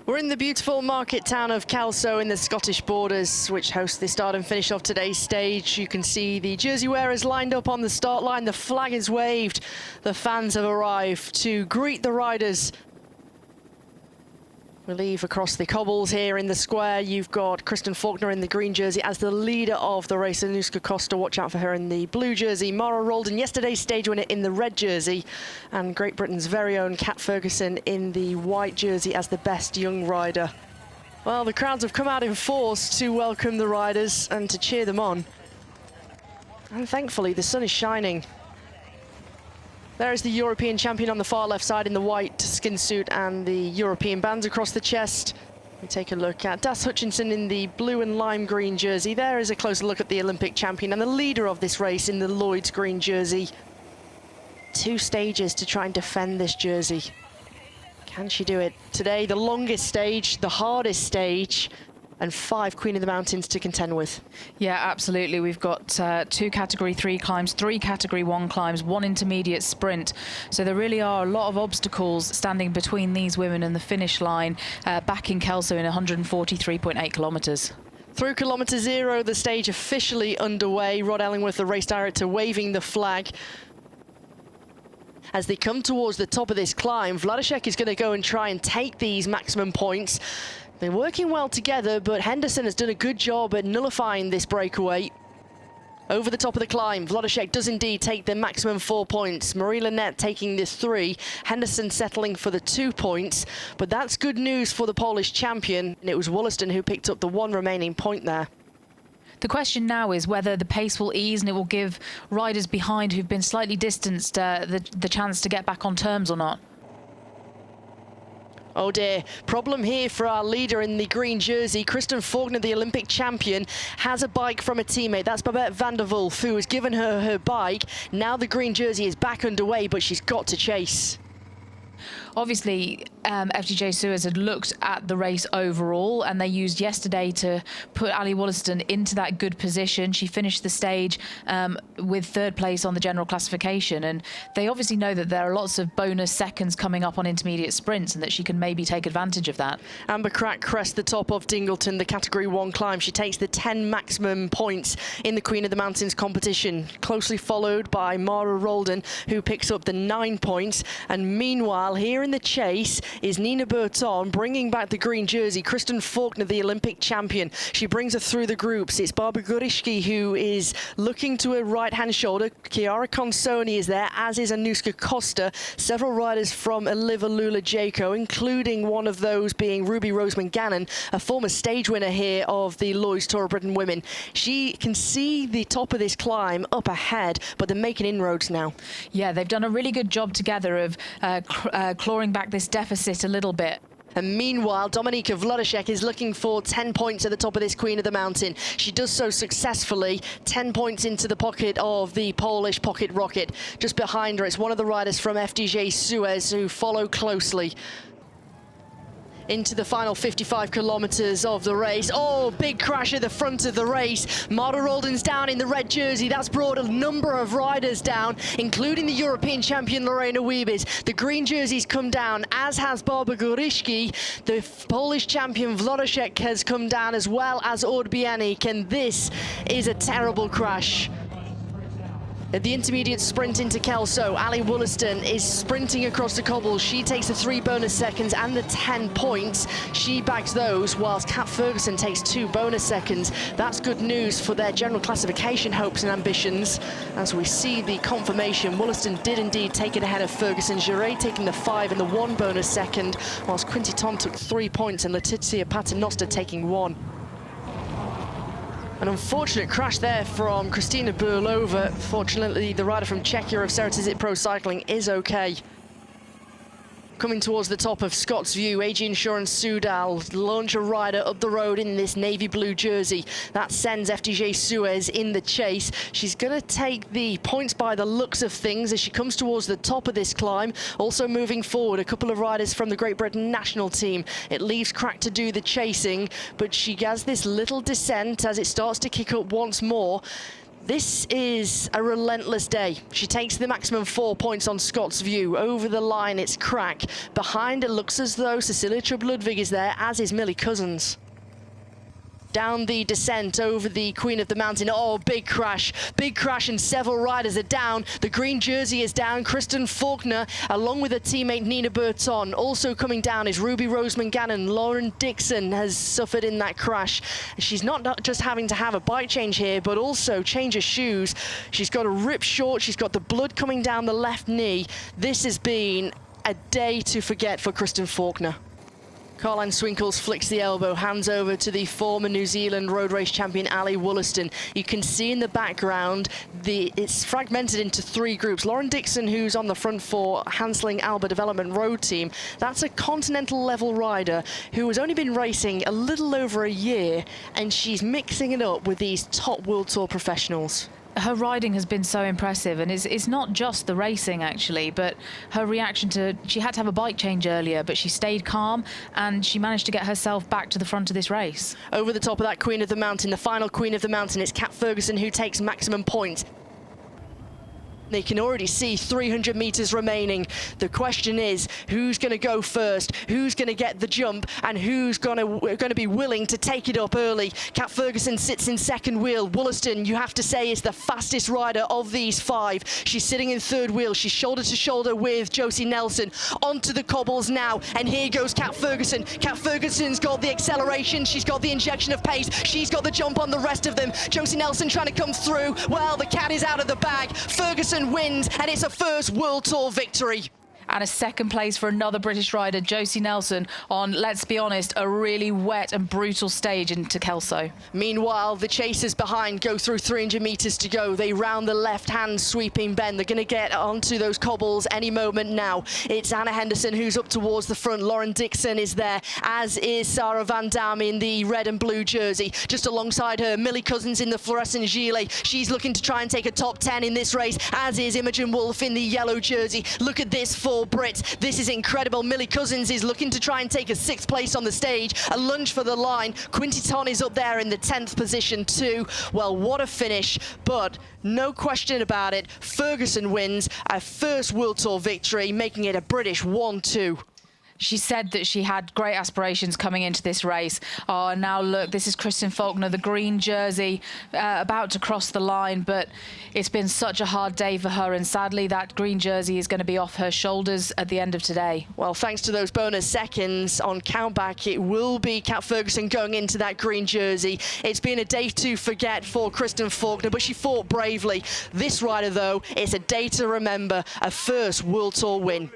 We're in the beautiful market town of Kelso in the Scottish Borders, which hosts the start and finish of today's stage. You can see the jersey wearers lined up on the start line. The flag is waved. The fans have arrived to greet the riders. We leave across the cobbles here in the square. You've got Kristen Faulkner in the green jersey as the leader of the race. Anuska Costa, watch out for her in the blue jersey. Mara Roldan, yesterday's stage winner, in the red jersey. And Great Britain's very own Kat Ferguson in the white jersey as the best young rider. Well, the crowds have come out in force to welcome the riders and to cheer them on. And thankfully, the sun is shining. There is the European champion on the far left side in the white skin suit and the European bands across the chest. We take a look at Das Hutchinson in the blue and lime green jersey. There is a closer look at the Olympic champion and the leader of this race in the Lloyds green jersey. 2 stages to try and defend this jersey. Can she do it? Today, the longest stage, the hardest stage, and 5 Queen of the Mountains to contend with. Yeah, absolutely. We've got 2 Category 3 climbs, 3 Category 1 climbs, 1 intermediate sprint. So there really are a lot of obstacles standing between these women and the finish line back in Kelso in 143.8 kilometres. Through kilometre 0, the stage officially underway. Rod Ellingworth, the race director, waving the flag. As they come towards the top of this climb, Wladysek is going to go and try and take these maximum points. They're working well together, but Henderson has done a good job at nullifying this breakaway. Over the top of the climb, Wladysek does indeed take the maximum 4 points. Marie Linette taking the 3. Henderson settling for the 2 points. But that's good news for the Polish champion. And it was Wollaston who picked up the 1 remaining point there. The question now is whether the pace will ease and it will give riders behind who've been slightly distanced the chance to get back on terms or not. Oh dear, problem here for our leader in the green jersey. Kristen Faulkner, the Olympic champion, has a bike from a teammate. That's Babette van der Wulf, who has given her her bike. Now the green jersey is back underway, but she's got to chase. Obviously, FDJ Suez had looked at the race overall, and they used yesterday to put Ali Wollaston into that good position. She finished the stage with 3rd place on the general classification, and they obviously know that there are lots of bonus seconds coming up on intermediate sprints and that she can maybe take advantage of that. Amber Crack crests the top of Dingleton, the Category 1 climb. She takes the 10 maximum points in the Queen of the Mountains competition, closely followed by Mara Roldan, who picks up the 9 points. And meanwhile, here in the chase is Nina Burton bringing back the green jersey. Kristen Faulkner, the Olympic champion. She brings her through the groups. It's Barbara Gurishki who is looking to her right-hand shoulder. Chiara Consoni is there, as is Anuska Costa. Several riders from Oliva Lula-Jaco, including one of those being Ruby Roseman Gannon, a former stage winner here of the Lloyds Tour of Britain Women. She can see the top of this climb up ahead, but they're making inroads now. Yeah, they've done a really good job together of clawing back this deficit a little bit. And meanwhile, Dominika Wladysek is looking for 10 points at the top of this Queen of the Mountain. She does so successfully. 10 points into the pocket of the Polish pocket rocket. Just behind her, it's one of the riders from FDJ Suez who follow closely. Into the final 55 kilometres of the race. Oh, big crash at the front of the race. Mara Roldan's down in the red jersey. That's brought a number of riders down, including the European champion Lorena Wiebes. The green jersey's come down, as has Barbara Gurishki. The Polish champion Wladysek has come down, as well as Odbianik, and this is a terrible crash. At the intermediate sprint into Kelso, Ali Wollaston is sprinting across the cobbles. She takes the 3 bonus seconds and the 10 points. She bags those, whilst Kat Ferguson takes 2 bonus seconds. That's good news for their general classification hopes and ambitions. As we see the confirmation, Wollaston did indeed take it ahead of Ferguson. Giray taking the 5 and the 1 bonus second, whilst Quinty Ton took 3 points and Letizia Paternoster taking 1. An unfortunate crash there from Kristina Burlova. Fortunately, the rider from Czechia of Ceratizit Pro Cycling is okay. Coming towards the top of Scott's View, AG Insurance Soudal launch a rider up the road in this navy blue jersey. That sends FDJ Suez in the chase. She's going to take the points by the looks of things as she comes towards the top of this climb. Also moving forward, a couple of riders from the Great Britain national team. It leaves Crack to do the chasing, but she has this little descent as it starts to kick up once more. This is a relentless day. She takes the maximum 4 points on Scott's view. Over the line, it's Crack. Behind, it looks as though Cecilia Trubb-Ludwig is there, as is Millie Cousins. Down the descent over the Queen of the Mountain. Oh, big crash and several riders are down. The green jersey is down. Kristen Faulkner, along with her teammate Nina Burton. Also coming down is Ruby Roseman Gannon. Lauren Dixon has suffered in that crash. She's not just having to have a bike change here, but also change her shoes. She's got a ripped short. She's got the blood coming down the left knee. This has been a day to forget for Kristen Faulkner. Caroline Swinkles flicks the elbow, hands over to the former New Zealand road race champion Ali Wollaston. You can see in the background, it's fragmented into 3 groups. Lauren Dixon, who's on the front for Hansling Alba Development Road Team, that's a continental level rider who has only been racing a little over a year, and she's mixing it up with these top World Tour professionals. Her riding has been so impressive, and it's not just the racing actually, but her reaction to, she had to have a bike change earlier, but she stayed calm and she managed to get herself back to the front of this race. Over the top of that Queen of the Mountain, the final Queen of the Mountain, it's Kat Ferguson who takes maximum points. They can already see 300 meters remaining. The question is, who's going to go first? Who's going to get the jump? And who's going to be willing to take it up early? Kat Ferguson sits in second wheel. Wollaston, you have to say, is the fastest rider of these 5. She's sitting in third wheel. She's shoulder to shoulder with Josie Nelson. Onto the cobbles now. And here goes Kat Ferguson. Kat Ferguson's got the acceleration. She's got the injection of pace. She's got the jump on the rest of them. Josie Nelson trying to come through. Well, the cat is out of the bag. Ferguson wins, and it's a first World Tour victory. And a second place for another British rider, Josie Nelson, on, let's be honest, a really wet and brutal stage into Kelso. Meanwhile, the chasers behind go through 300 meters to go. They round the left-hand sweeping bend. They're going to get onto those cobbles any moment now. It's Anna Henderson who's up towards the front. Lauren Dixon is there, as is Sarah Van Dam in the red and blue jersey. Just alongside her, Millie Cousins in the fluorescent gilet. She's looking to try and take a top 10 in this race, as is Imogen Wolfe in the yellow jersey. Look at this for Brits. This is incredible. Millie Cousins is looking to try and take a 6th place on the stage. A lunge for the line. Quinty Ton is up there in the 10th position too. Well, what a finish, but no question about it. Ferguson wins a first World Tour victory, making it a British 1-2. She said that she had great aspirations coming into this race. Oh, and now look, this is Kristen Faulkner, the green jersey, about to cross the line, but it's been such a hard day for her, and sadly that green jersey is going to be off her shoulders at the end of today. Well, thanks to those bonus seconds on countback, it will be Kat Ferguson going into that green jersey. It's been a day to forget for Kristen Faulkner, but she fought bravely. This rider, though, it's a day to remember, a first World Tour win.